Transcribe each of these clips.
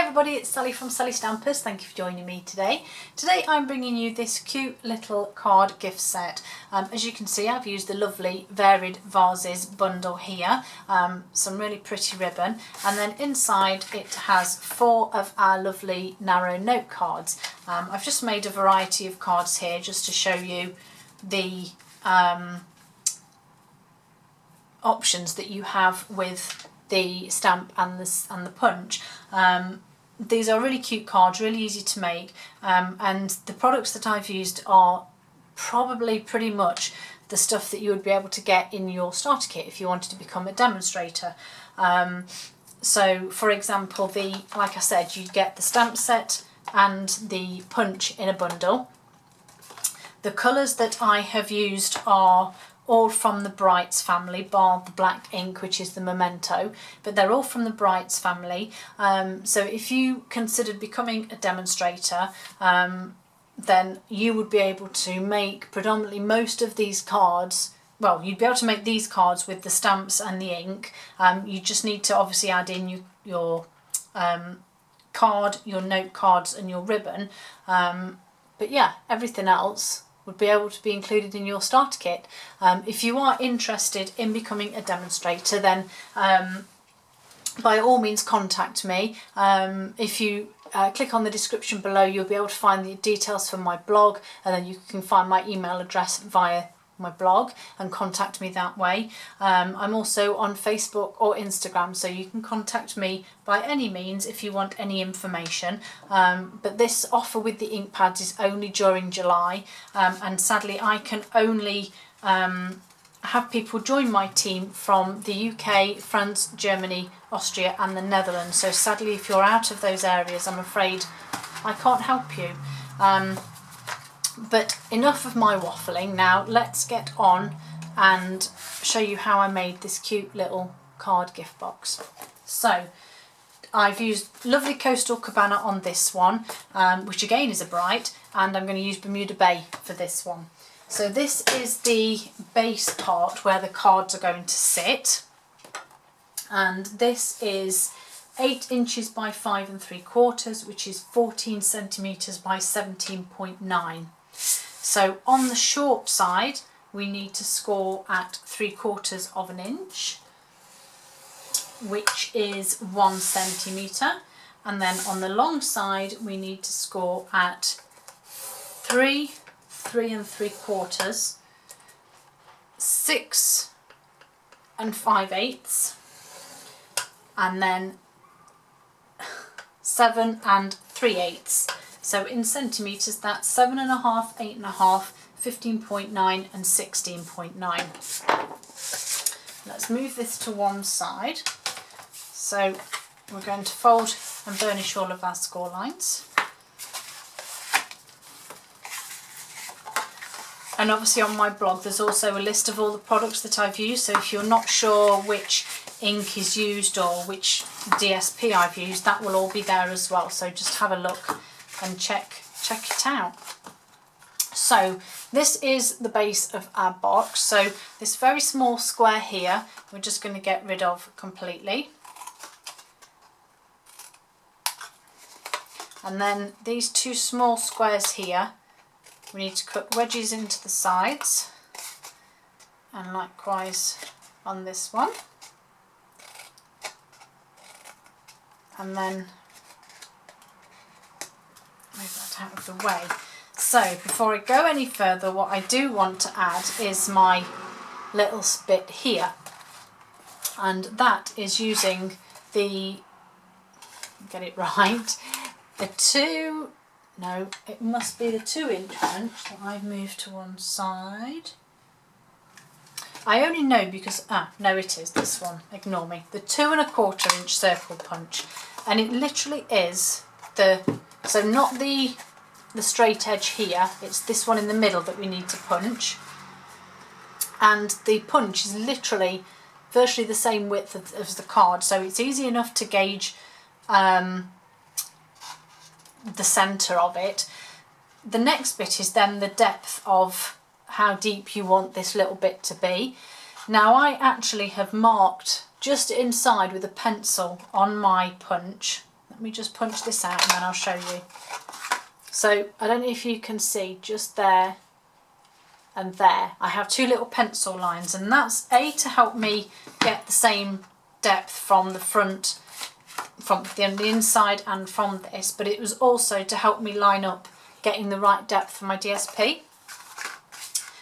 everybody, it's Sally from Sally Stampers. Thank you for joining me today. Today I'm bringing you this cute little card gift set. As you can see, I've used the lovely Varied Vases bundle here, some really pretty ribbon, and then inside it has 4 of our lovely narrow note cards. I've just made a variety of cards here just to show you the options that you have with the stamp and the punch. These are really cute cards, really easy to make, and the products that I've used are probably pretty much the stuff that you would be able to get in your starter kit if you wanted to become a demonstrator. So for example, like I said, you'd get the stamp set and the punch in a bundle. The colours that I have used are all from the Brights family, bar the black ink, which is the Memento, but they're all from the Brights family. So if you considered becoming a demonstrator, then you would be able to make predominantly most of these cards. Well, you'd be able to make these cards with the stamps and the ink. You just need to obviously add in your card, your note cards and your ribbon. But yeah, everything else would be able to be included in your starter kit. If you are interested in becoming a demonstrator, then by all means contact me. If you click on the description below, you'll be able to find the details for my blog, and then you can find my email address via my blog and contact me that way. I'm also on Facebook or Instagram, so you can contact me by any means if you want any information. But this offer with the ink pads is only during July, and sadly I can only have people join my team from the UK, France, Germany, Austria and the Netherlands. So sadly, if you're out of those areas, I'm afraid I can't help you. But enough of my waffling. Now let's get on and show you how I made this cute little card gift box. So I've used lovely Coastal Cabana on this one, which again is a Bright, and I'm going to use Bermuda Bay for this one. So this is the base part where the cards are going to sit, and this is 8 inches by 5 3/4, which is 14 centimetres by 17.9. So on the short side we need to score at 3/4 of an inch, which is 1 centimetre, and then on the long side we need to score at 3 3/4, 6 5/8, and then 7 3/8. So in centimetres, that's 7.5, 8.5, 15.9 and 16.9. Let's move this to one side. So we're going to fold and burnish all of our score lines. And obviously on my blog there's also a list of all the products that I've used, so if you're not sure which ink is used or which DSP I've used, that will all be there as well. So just have a look and check it out. So this is the base of our box. So this very small square here we're just going to get rid of completely, and then these 2 small squares here we need to cut wedges into the sides, and likewise on this one, and then move that out of the way. So before I go any further, what I do want to add is my little bit here, and that is using the, get it right, the 2, no, it must be the 2-inch punch that I've moved to one side. I only know because, no it is this one, ignore me, the 2 1/4 inch circle punch, and it literally is so not the straight edge here, it's this one in the middle that we need to punch, and the punch is literally virtually the same width as the card, so it's easy enough to gauge the centre of it. The next bit is then the depth of how deep you want this little bit to be. Now I actually have marked just inside with a pencil on my punch Let me just punch this out and then I'll show you. So I don't know if you can see, just there and there I have two little pencil lines, and that's to help me get the same depth from the front, from the inside and from this, but it was also to help me line up getting the right depth for my DSP.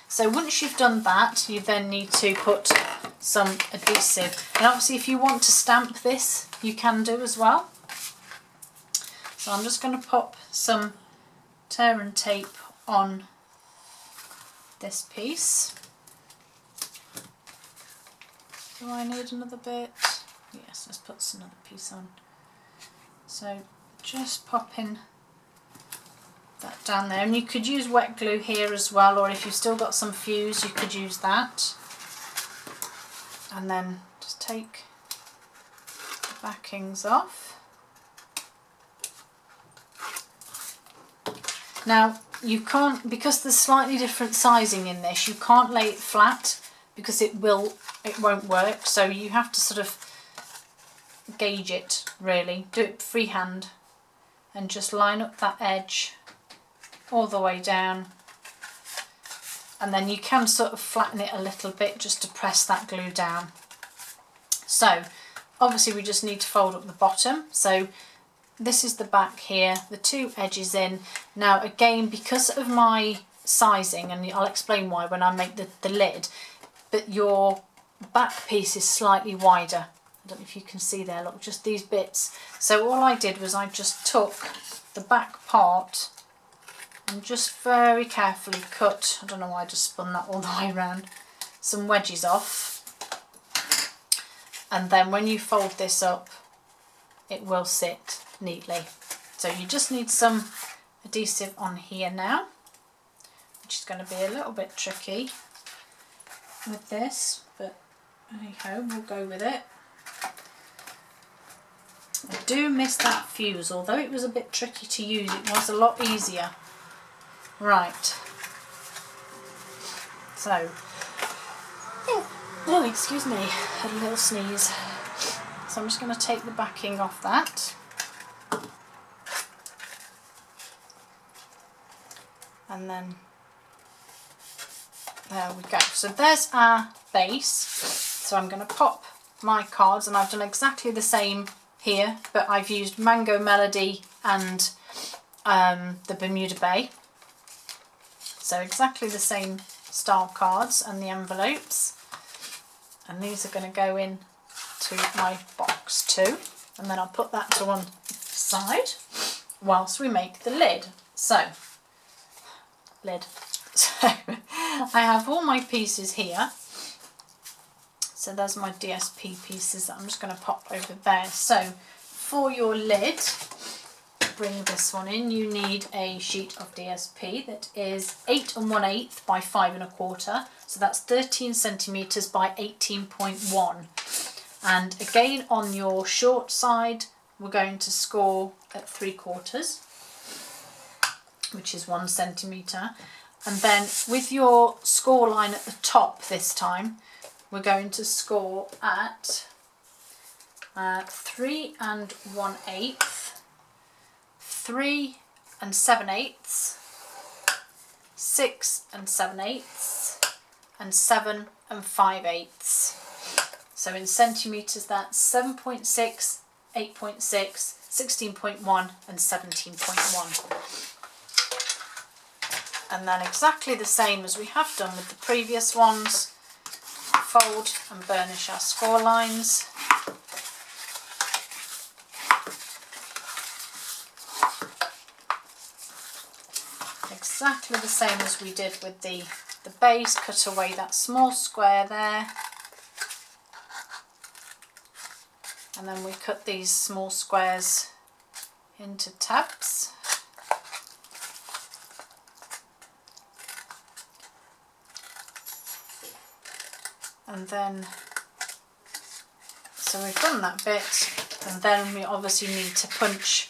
So once you've done that, you then need to put some adhesive, and obviously if you want to stamp this you can do as well. So I'm just going to pop some tear and tape on this piece. Do I need another bit? Yes, let's put another piece on. So just popping that down there, and you could use wet glue here as well, or if you've still got some fuse you could use that. And then just take the backings off. Now you can't, because there's slightly different sizing in this, you can't lay it flat because it won't work, so you have to sort of gauge it really. Do it freehand and just line up that edge all the way down, and then you can sort of flatten it a little bit just to press that glue down. So obviously we just need to fold up the bottom, so this is the back here, the two edges in. Now again, because of my sizing, and I'll explain why when I make the lid, but your back piece is slightly wider. I don't know if you can see there, look, just these bits. So all I did was I just took the back part and just very carefully cut, I don't know why I just spun that all the way around, some wedges off. And then when you fold this up, it will sit neatly. So you just need some adhesive on here now, which is going to be a little bit tricky with this, but anyhow, we'll go with it. I do miss that fuse, although it was a bit tricky to use, it was a lot easier. Right, so, oh excuse me, I had a little sneeze. So I'm just going to take the backing off that. And then, there we go. So there's our base. So I'm going to pop my cards, and I've done exactly the same here, but I've used Mango Melody and the Bermuda Bay. So exactly the same style cards and the envelopes. And these are going to go in to my box too. And then I'll put that to one side whilst we make the lid. So, lid. So I have all my pieces here. So there's my DSP pieces that I'm just going to pop over there. So for your lid, bring this one in, you need a sheet of DSP that is 8 1/8 by 5 1/4. So that's 13 centimetres by 18.1. And again, on your short side, we're going to score at 3/4, which is 1 centimetre. And then with your score line at the top this time, we're going to score at 3 1/8, 3 7/8, 6 7/8, and 7 5/8. So in centimetres, that's 7.6, 8.6, 16.1 and 17.1. And then exactly the same as we have done with the previous ones, fold and burnish our score lines. Exactly the same as we did with the base, cut away that small square there. And then we cut these small squares into tabs. And then, so we've done that bit, and then we obviously need to punch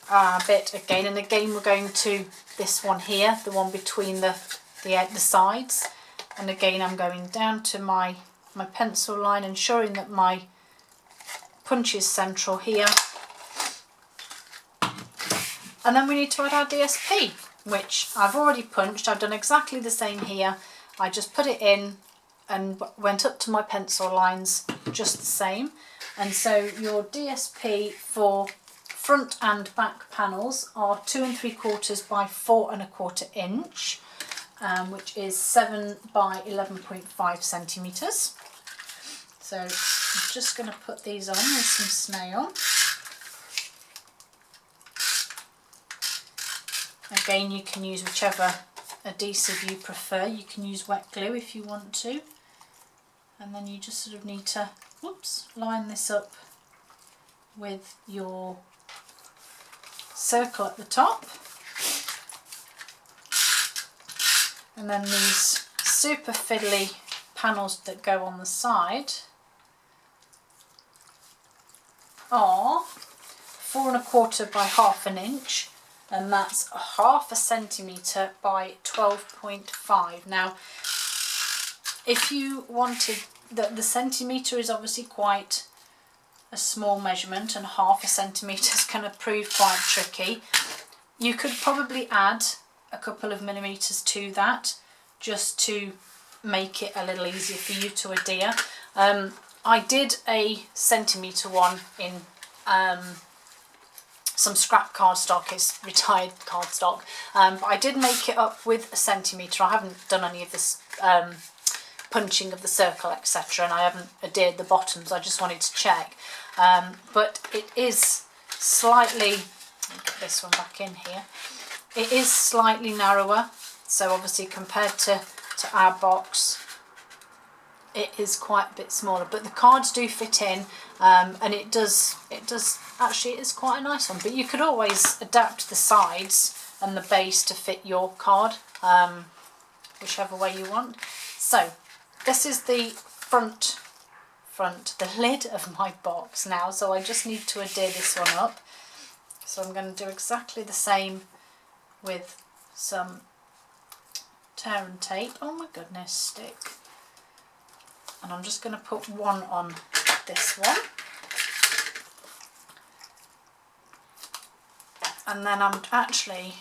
our bit again. And again, we're going to this one here, the one between the sides. And again, I'm going down to my pencil line, ensuring that my punch is central here. And then we need to add our DSP, which I've already punched. I've done exactly the same here. I just put it in and went up to my pencil lines just the same. And so your DSP for front and back panels are 2 3/4 by 4 1/4 inch, which is 7 by 11.5 centimetres. So I'm just going to put these on with some snail. Again, you can use whichever adhesive you prefer. You can use wet glue if you want to. And then you just sort of need to, line this up with your circle at the top. And then these super fiddly panels that go on the side are 4 1/4 by 1/2 inch, and that's 1/2 centimetre by 12.5. Now, if you wanted, the centimetre is obviously quite a small measurement, and 1/2 centimetre is going to prove quite tricky. You could probably add a couple of millimetres to that just to make it a little easier for you to adhere. I did a centimetre one in some scrap cardstock. It's retired cardstock, but I did make it up with a centimetre. I haven't done any of this punching of the circle, etc., and I haven't adhered the bottoms. I just wanted to check, but it is slightly, let me get this one back in here, it is slightly narrower, so obviously compared to our box it is quite a bit smaller, but the cards do fit in, and it does actually, it is quite a nice one. But you could always adapt the sides and the base to fit your card, whichever way you want. So this is the front, the lid of my box now, so I just need to adhere this one up. So I'm going to do exactly the same with some tear and tape. Oh my goodness, stick. And I'm just going to put one on this one. And then I'm actually,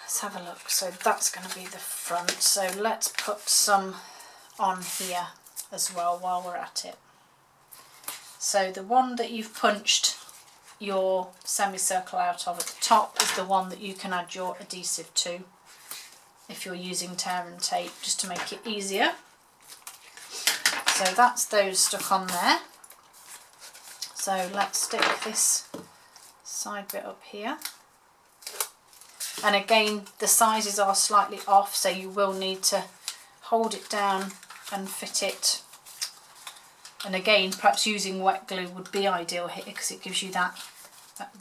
let's have a look. So that's going to be the front. So let's put some on here as well while we're at it. So the one that you've punched your semicircle out of at the top is the one that you can add your adhesive to if you're using tear and tape, just to make it easier. So that's those stuck on there. So let's stick this side bit up here. And again, the sizes are slightly off, so you will need to hold it down and fit it. And again, perhaps using wet glue would be ideal here because it gives you that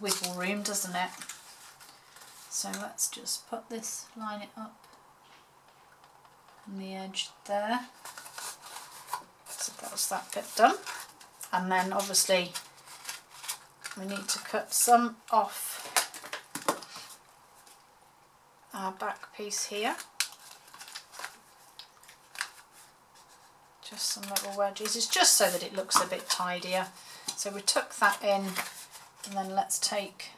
wiggle room, doesn't it? So let's just put this, line it up on the edge there. So that's that bit done. And then obviously we need to cut some off our back piece here. Just some little wedges. It's just so that it looks a bit tidier. So we tuck that in, and then let's take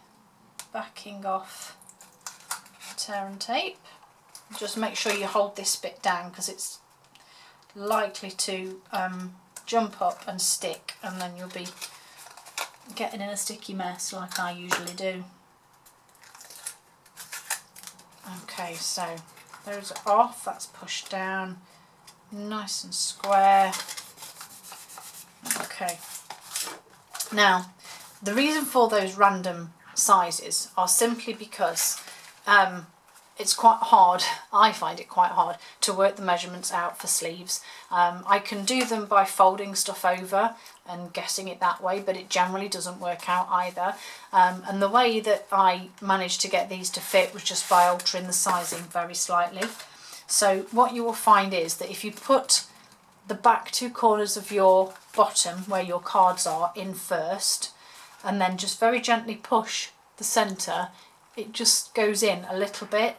backing off tear and tape. Just make sure you hold this bit down because it's likely to jump up and stick, and then you'll be getting in a sticky mess like I usually do. Okay, so those are off, that's pushed down nice and square. Okay, now the reason for those random sizes are simply because it's quite hard, I find it quite hard to work the measurements out for sleeves. I can do them by folding stuff over and guessing it that way, but it generally doesn't work out either. And the way that I managed to get these to fit was just by altering the sizing very slightly. So what you will find is that if you put the back two corners of your bottom where your cards are in first, and then just very gently push the centre, it just goes in a little bit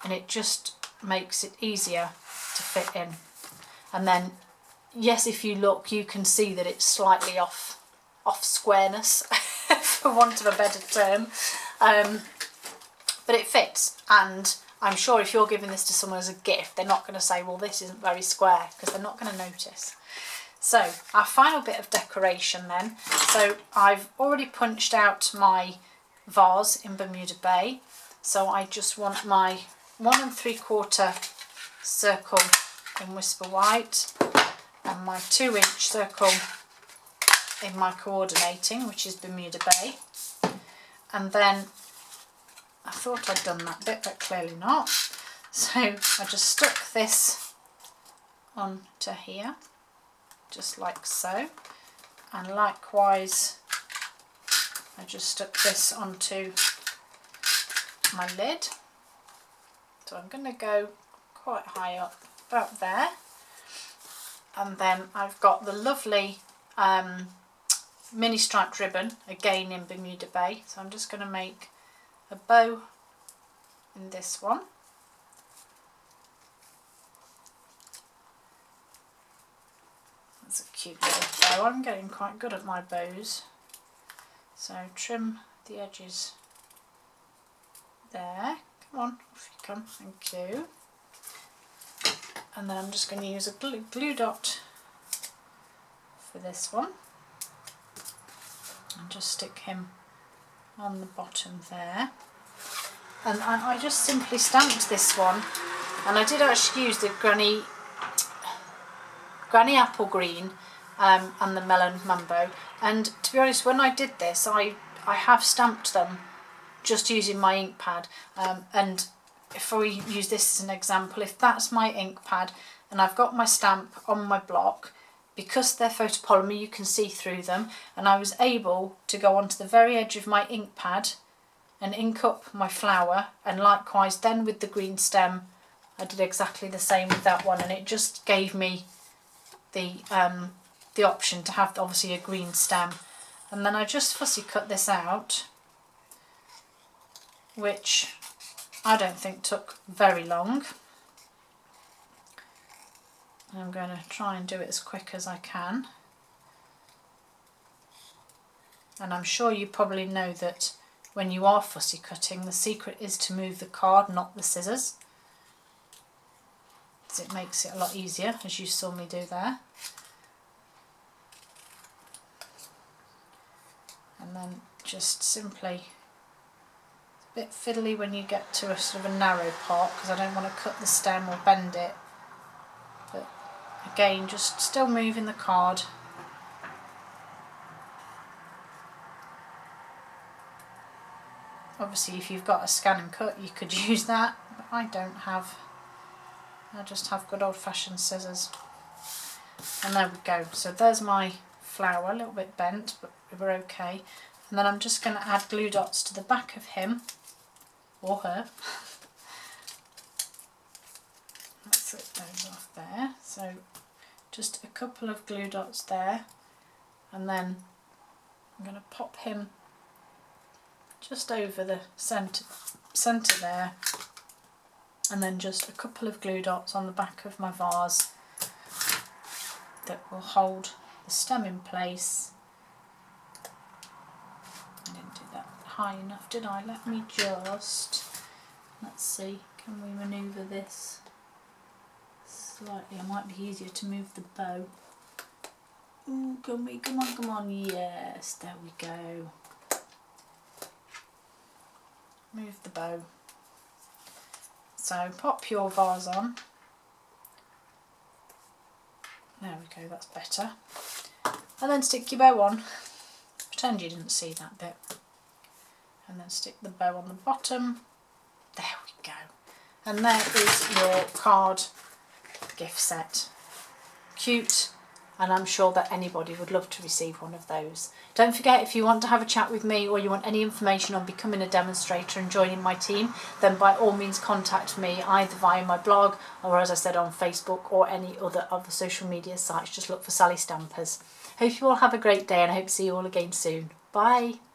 and it just makes it easier to fit in. And then, yes, if you look, you can see that it's slightly off off squareness, for want of a better term. But it fits, and I'm sure if you're giving this to someone as a gift, they're not going to say, well, this isn't very square, because they're not going to notice. So our final bit of decoration then. So I've already punched out my vase in Bermuda Bay. So I just want my 1 3/4 circle in Whisper White and my 2-inch circle in my coordinating, which is Bermuda Bay. And then I thought I'd done that bit, but clearly not. So I just stuck this onto here, just like so. And likewise, I just stuck this onto my lid. So I'm going to go quite high up, about there. And then I've got the lovely mini striped ribbon, again in Bermuda Bay. So I'm just going to make a bow in this one. That's a cute little bow. I'm getting quite good at my bows. So trim the edges there. Come on, off you come. Thank you. And then I'm just going to use a glue dot for this one. And just stick him on the bottom there. And I just simply stamped this one. And I did actually use the Granny Apple Green and the Melon Mambo. And to be honest, when I did this, I have stamped them just using my ink pad. And if we use this as an example, if that's my ink pad and I've got my stamp on my block, because they're photopolymer you can see through them, and I was able to go onto the very edge of my ink pad and ink up my flower, and likewise then with the green stem I did exactly the same with that one, and it just gave me the option to have obviously a green stem. And then I just fussy cut this out, which I don't think took very long. I'm going to try and do it as quick as I can. And I'm sure you probably know that when you are fussy cutting, the secret is to move the card, not the scissors. Because it makes it a lot easier, as you saw me do there. And then just simply, it's a bit fiddly when you get to a sort of a narrow part, because I don't want to cut the stem or bend it. But again, just still moving the card. Obviously if you've got a scan and cut you could use that, but I don't have. I just have good old-fashioned scissors. And there we go. So there's my flower, a little bit bent, but we're okay. And then I'm just going to add glue dots to the back of him, or her. Let's get those off there. So just a couple of glue dots there, and then I'm going to pop him just over the centre there, and then just a couple of glue dots on the back of my vase that will hold the stem in place. I didn't do that high enough, did I? Let me just, let's see, can we manoeuvre this slightly? It might be easier to move the bow. Ooh, can we, come on, yes, there we go. Move the bow. So pop your vase on. There we go, that's better. And then stick your bow on. Pretend you didn't see that bit. And then stick the bow on the bottom. There we go. And there is your card gift set. Cute. And I'm sure that anybody would love to receive one of those. Don't forget, if you want to have a chat with me or you want any information on becoming a demonstrator and joining my team, then by all means contact me either via my blog or, as I said, on Facebook or any other of the social media sites. Just look for Sally Stampers. Hope you all have a great day, and I hope to see you all again soon. Bye.